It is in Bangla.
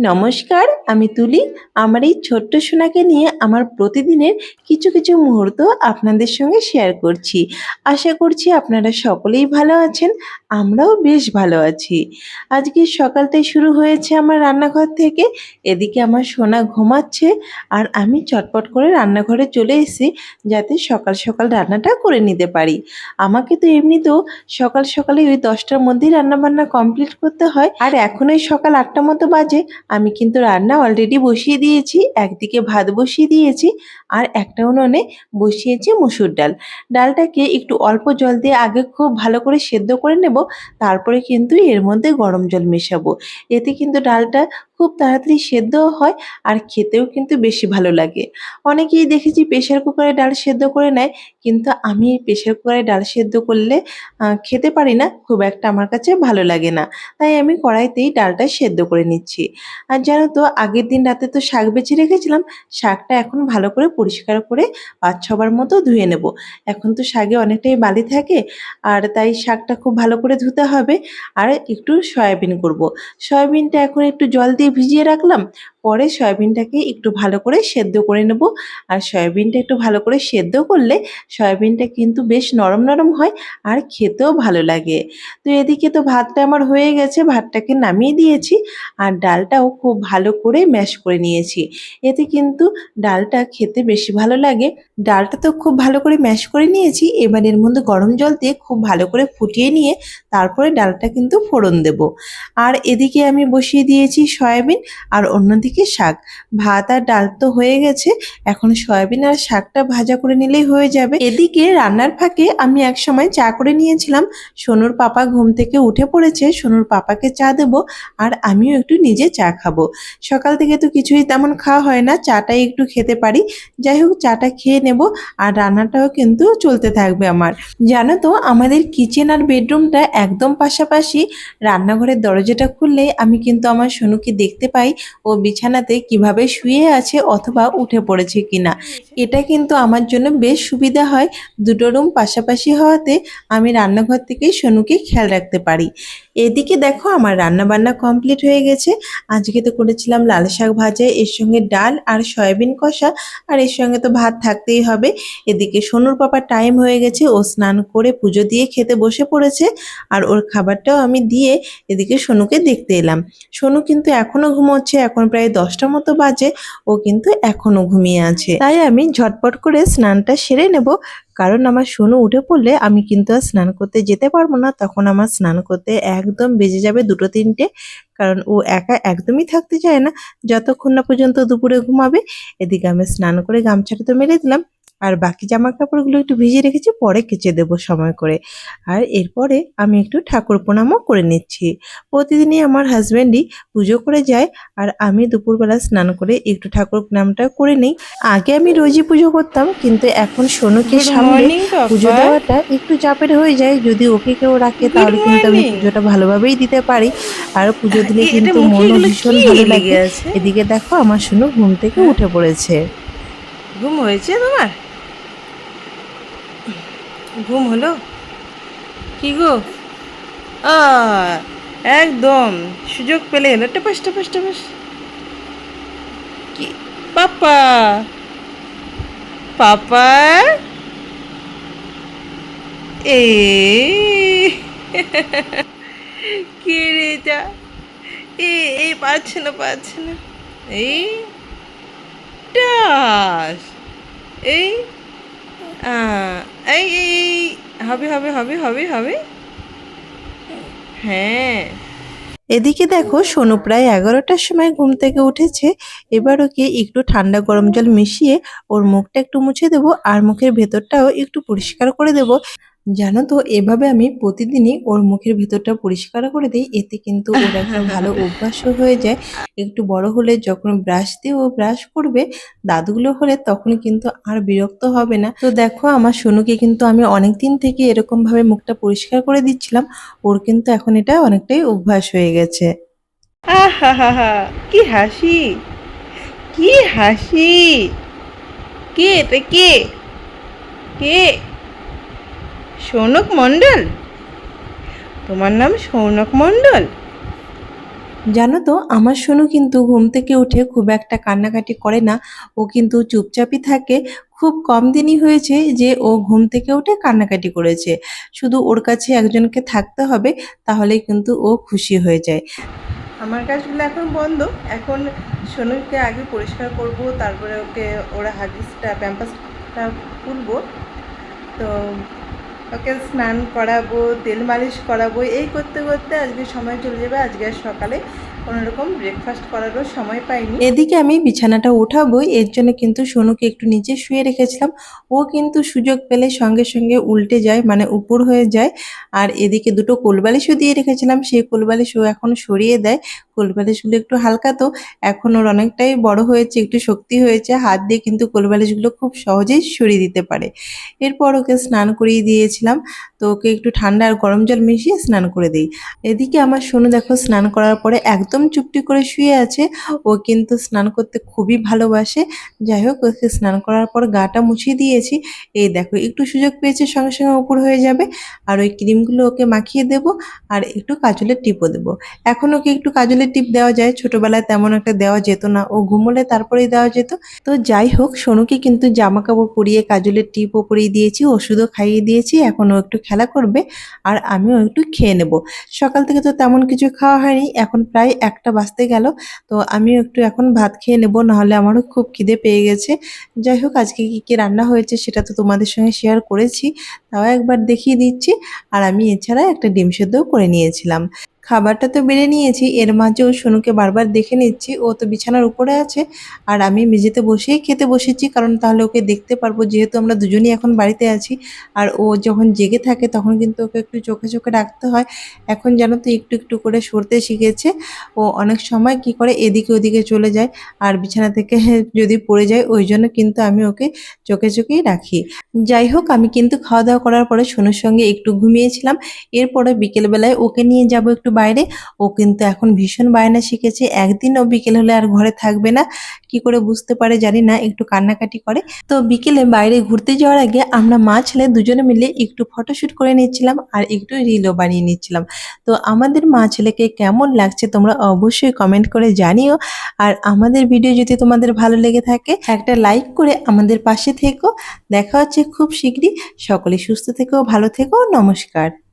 নমস্কার, আমি তুলি। আমার এই ছোট্ট সোনাকে নিয়ে আমার প্রতিদিনের কিছু কিছু মুহূর্ত আপনাদের সঙ্গে শেয়ার করছি। আশা করছি আপনারা সকলেই ভালো আছেন। আমরাও বেশ ভালো আছি। আজকে সকালটাই শুরু হয়েছে আমার রান্নাঘর থেকে। এদিকে আমার সোনা ঘুমাচ্ছে আর আমি চটপট করে রান্নাঘরে চলে এসেছি যাতে সকাল সকাল রান্নাটা করে নিতে পারি। আমাকে তো এমনিতেও সকাল সকালে ওই 10টার মধ্যেই রান্নাবান্না কমপ্লিট করতে হয়। আর এখন ওই সকাল 8টা মতো বাজে। আমি কিন্তু রান্না অলরেডি বসিয়ে দিয়েছি। একদিকে ভাত বসিয়ে দিয়েছি আর একটা উনুনে বসিয়েছি মসুর ডাল। ডালটাকে একটু অল্প জল দিয়ে আগে খুব ভালো করে সেদ্ধ করে নেব, তারপরে কিন্তু এর মধ্যে গরম জল মেশাবো। এতে কিন্তু ডালটা খুব তাড়াতাড়ি সেদ্ধও হয় আর খেতেও কিন্তু বেশি ভালো লাগে। অনেকেই দেখেছি প্রেশার কুকারে ডাল সেদ্ধ করে নেয়, কিন্তু আমি প্রেশার কুকারে ডাল সেদ্ধ করলে খেতে পারি না, খুব একটা আমার কাছে ভালো লাগে না। তাই আমি কড়াইতেই ডালটা সেদ্ধ করে নিচ্ছি। আর জানো তো আগের দিন রাতে তো শাক বেছে রেখেছিলাম, শাকটা এখন ভালো করে পরিষ্কার করে 5-6 বার মতো ধুয়ে নেব। এখন তো শাকে অনেকটাই বালি থাকে, আর তাই শাকটা খুব ভালো করে ধুতে হবে। আর একটু সয়াবিন করব। সয়াবিনটা এখন একটু জল দিয়ে ভিজিয়ে রাখলাম, পরে সয়াবিনটাকে একটু ভালো করে সেদ্ধ করে নেব। আর সয়াবিনটা একটু ভালো করে সেদ্ধ করলে সয়াবিনটা কিন্তু বেশ নরম নরম হয় আর খেতেও ভালো লাগে। তো এদিকে তো ভাতটা আমার হয়ে গেছে, ভাতটাকে নামিয়ে দিয়েছি আর ডালটাও খুব ভালো করে ম্যাশ করে নিয়েছি। এতে কিন্তু ডালটা খেতে বেশি ভালো লাগে। ডালটা তো খুব ভালো করে ম্যাশ করে নিয়েছি, এবার এর মধ্যে গরম জল দিয়ে খুব ভালো করে ফুটিয়ে নিয়ে তারপরে ডালটা কিন্তু ফোড়ন দেব। আর এদিকে আমি বসিয়ে দিয়েছি সয়াবিন আর অন্যদিকে শাক। ভাত আর ডাল তো হয়ে গেছে, এখন সয়াবিন আর শাকটা ভাজা করে নিলেই হয়ে যাবে। এদিকে রান্নার ফাঁকে আমি একসময় চা করে নিয়েছিলাম। সোনুর পাপা ঘুম থেকে উঠে পড়েছে, সোনুর পাপাকে চা দেবো আর আমিও একটু নিজে চা খাবো। সকাল থেকে তো কিছুই তেমন খাওয়া হয় না, চাটাই একটু খেতে পারি। যাই হোক, চাটা খেয়ে নেব আর রান্নাটাও কিন্তু চলতে থাকবে আমার। জানো তো আমাদের কিচেন আর বেডরুমটা একদম পাশাপাশি। রান্নাঘরের দরজাটা খুললেই আমি কিন্তু আমার সোনুকে দেখতে পাই ও বিছানাতে কিভাবে শুয়ে আছে অথবা উঠে পড়েছে কিনা। এটা কিন্তু আমার জন্য বেশ সুবিধা হয়। দুটো রুম পাশাপাশি হওয়াতে আমি রান্নাঘর থেকেই সোনুকে খেয়াল রাখতে পারি। এদিকে দেখো আমার রান্না বান্না কমপ্লিট হয়ে গেছে। আজকে তো করেছিলাম লাল শাক ভাজা, এর সঙ্গে ডাল আর সয়াবিন কষা, আর এর সঙ্গে তো ভাত থাকতেই হবে। এদিকে সোনুর পাপার টাইম হয়ে গেছে, ও স্নান করে পুজো দিয়ে খেতে বসে পড়েছে আর ওর খাবারটাও আমি দিয়ে এদিকে সোনুকে দেখতে এলাম। সোনু কিন্তু এখনো ঘুমোচ্ছে, এখন প্রায় 10টা মতো বাজে, ও কিন্তু এখনো ঘুমিয়ে আছে। তাই আমি ঝটপট করে স্নানটা সেরে নেব, কারণ আমার সোনু উঠে পড়লে আমি কিন্তু আর স্নান করতে যেতে পারবো না। তখন আমার স্নান করতে একদম বেজে যাবে 2-3টে, কারণ ও একা একদমই থাকতে চায় না যতক্ষণ না পর্যন্ত দুপুরে ঘুমাবে। এদিকে আমি স্নান করে গামছাটা তো মেরে দিলাম, আর বাকি জামা কাপড়গুলো একটু ভিজিয়ে রেখেছি, পরে কেচে দেবো সময় করে। আর এরপরে আমি একটু ঠাকুর প্রণামও করে নিচ্ছি। প্রতিদিনই আমার হাজব্যান্ডই পুজো করে যায় আর আমি দুপুরবেলা স্নান করে একটু ঠাকুর প্রণামটা করে নিই। আগে আমি রোজই পুজো করতাম, কিন্তু এখন সোনুকে গুড সামলে মর্নিং পুজো পাপা। দেওয়াটা একটু চাপের হয়ে যায়। যদি ওকে কেউ রাখে গুড তাহলে কিন্তু আমি মর্নিং। পুজোটা ভালোভাবেই দিতে পারি, আর পুজো দিলে এটা কিন্তু মুখে মনও এগুলো ভীষণ কি ভালো লেগে লাগে। আছে? এদিকে দেখো আমার সোনু ঘুম থেকে হ্যাঁ, উঠে পড়েছে। ঘুম হয়েছে তোমার? ঘুম হলো? কি গো? আ একদম সুযোগ পেলে এলো টপাস টপাস টপাস। কি পাপা? পাপা এ কে রে এটা? এই পারছে না পারছে না। এই টাস এই এই এই হবে হবে হবে হবে হবে। হ্যাঁ। এদিকে দেখো সোনু প্রায় 11টার সময় ঘুম থেকে উঠেছে। এবার ওকে একটু ঠান্ডা গরম জল মিশিয়ে ওর মুখটা একটু মুছে দেবো আর মুখের ভেতরটাও একটু পরিষ্কার করে দেবো। জানো তো এভাবে আমি প্রতিদিনই ওর মুখের ভেতরটা পরিষ্কার করে দিই, এতে কিন্তু ওর একটা ভালো অভ্যাসও হয়ে যায়। একটু বড় হলে যখন ব্রাশ দিয়ে ও ব্রাশ করবে, দাঁতগুলো হলে তখন কিন্তু আর বিরক্ত হবে না। তো দেখো আমার সোনুকে কিন্তু আমি অনেক দিন থেকে এরকম ভাবে মুখটা পরিষ্কার করে দিচ্ছিলাম, ওর কিন্তু এখন এটা অনেকটাই অভ্যাস হয়ে গেছে। আহা কি হাসি, কি হাসি! কে এটা? কে? কে? সৌনক মণ্ডল? তোমার নাম সৌনক মণ্ডল? জানো তো আমার সোনু কিন্তু ঘুম থেকে উঠে খুব একটা কান্নাকাটি করে না, ও কিন্তু চুপচাপই থাকে। খুব কম দিনই হয়েছে যে ও ঘুম থেকে উঠে কান্নাকাটি করেছে। শুধু ওর কাছে একজনকে থাকতে হবে, তাহলেই কিন্তু ও খুশি হয়ে যায়। আমার কাজগুলো এখন বন্ধ। এখন সোনুকে আগে পরিষ্কার করব, তারপরে ওকে ওরা হাগিসটা প্যাম্পাসটা খুলবো। তো ওকে স্নান করাবো, তেল মালিশ করাবো, এই করতে করতে আজকে সময় চলে যাবে। আজকে আর সকালে কোনোরকম ব্রেকফাস্ট করারও সময় পাইনি। এদিকে আমি বিছানাটা উঠাবো, এর জন্য কিন্তু সোনুকে একটু নিচে শুয়ে রেখেছিলাম। ও কিন্তু সুযোগ পেলে সঙ্গে সঙ্গে উল্টে যায়, মানে উপর হয়ে যায়। আর এদিকে দুটো কোলবালিশও দিয়ে রেখেছিলাম, সেই কোলবালিশ ও এখন সরিয়ে দেয়। কোলবালিশগুলো একটু হালকা তো, এখন ওর অনেকটাই বড় হয়েছে, একটু শক্তি হয়েছে, হাত দিয়ে কিন্তু কোলবালিশগুলো খুব সহজেই সরিয়ে দিতে পারে। এরপর ওকে স্নান করিয়ে দিয়েছিলাম। তো ওকে একটু ঠান্ডা আর গরম জল মিশিয়ে স্নান করে দিই। এদিকে আমার সোনু দেখো স্নান করার পরে একদম চুপটি করে শুয়ে আছে। ও কিন্তু স্নান করতে খুবই ভালোবাসে। যাই হোক, ওকে স্নান করার পর গাটা মুছিয়ে দিয়েছি। এই দেখো একটু সুযোগ পেয়েছে, সঙ্গে সঙ্গে উপর হয়ে যাবে। আর ওই ক্রিমগুলো ওকে মাখিয়ে দেব, আর একটু কাজলের টিপও দেবো। এখন ওকে একটু কাজলের টিপ দেওয়া যায়, ছোটবেলায় তেমন একটা দেওয়া যেত না, ও ঘুমোলে তারপরেই দেওয়া যেত। তো যাই হোক, সোনুকে কিন্তু জামা কাপড় পরিয়ে কাজলের টিপও পরিয়ে দিয়েছি, ওষুধও খাইয়ে দিয়েছি। এখন ও একটু খেলা করবে, আর আমিও একটু খেয়ে নেব। সকাল থেকে তো তেমন কিছু খাওয়া হয়নি, এখন প্রায় 1টা বাজতে গেল। তো আমিও একটু এখন ভাত খেয়ে নেব, নাহলে আমারও খুব খিদে পেয়ে গেছে। যাই হোক, আজকে কি কি রান্না হয়েছে সেটা তো তোমাদের সঙ্গে শেয়ার করেছি, তাও একবার দেখিয়ে দিচ্ছি। আর আমি এছাড়া একটা ডিম সেদ্ধও করে নিয়েছিলাম। খাবারটা তো বেড়ে নিয়েছি, এর মাঝেও সোনুকে বারবার দেখে নিচ্ছি, ও তো বিছানার উপরে আছে। আর আমি মেঝেতে বসেই খেতে বসেছি, কারণ তাহলে ওকে দেখতে পারবো, যেহেতু আমরা দুজনেই এখন বাড়িতে আছি। আর ও যখন জেগে থাকে তখন কিন্তু ওকে একটু চোখে চোখে রাখতে হয়। এখন জানো তো একটু একটু করে সরতে শিখেছে। ও অনেক সময় কি করে এদিকে ওদিকে চলে যায়, আর বিছানা থেকে যদি পড়ে যায়, ওই জন্য কিন্তু আমি ওকে চোখে চোখেই রাখি। যাই হোক, আমি কিন্তু খাওয়া দাওয়া করার পরে সোনুর সঙ্গে একটু ঘুমিয়েছিলাম। এরপরে বিকেলবেলায় ওকে নিয়ে যাব একটু বাইরে। ও কিন্তু এখন ভীষণ বায়না শিখেছে, একদিন ও বিকেল হলে আর ঘরে থাকবে না। কি করে বুঝতে পারে জানি না, একটু কান্নাকাটি করে। তো বিকেলে বাইরে ঘুরতে যাওয়ার আগে আমরা মা ছেলে দুজনে মিলে একটু ফটোশুট করে নিচ্ছিলাম, আর একটু রিলও বানিয়ে নিচ্ছিলাম। তো আমাদের মা ছেলেকে কেমন লাগছে তোমরা অবশ্যই কমেন্ট করে জানিও। আর আমাদের ভিডিও যদি তোমাদের ভালো লেগে থাকে, একটা লাইক করে আমাদের পাশে থেকো। দেখা হচ্ছে খুব শীঘ্রই। সকলে সুস্থ থেকো, ভালো থেকো, নমস্কার।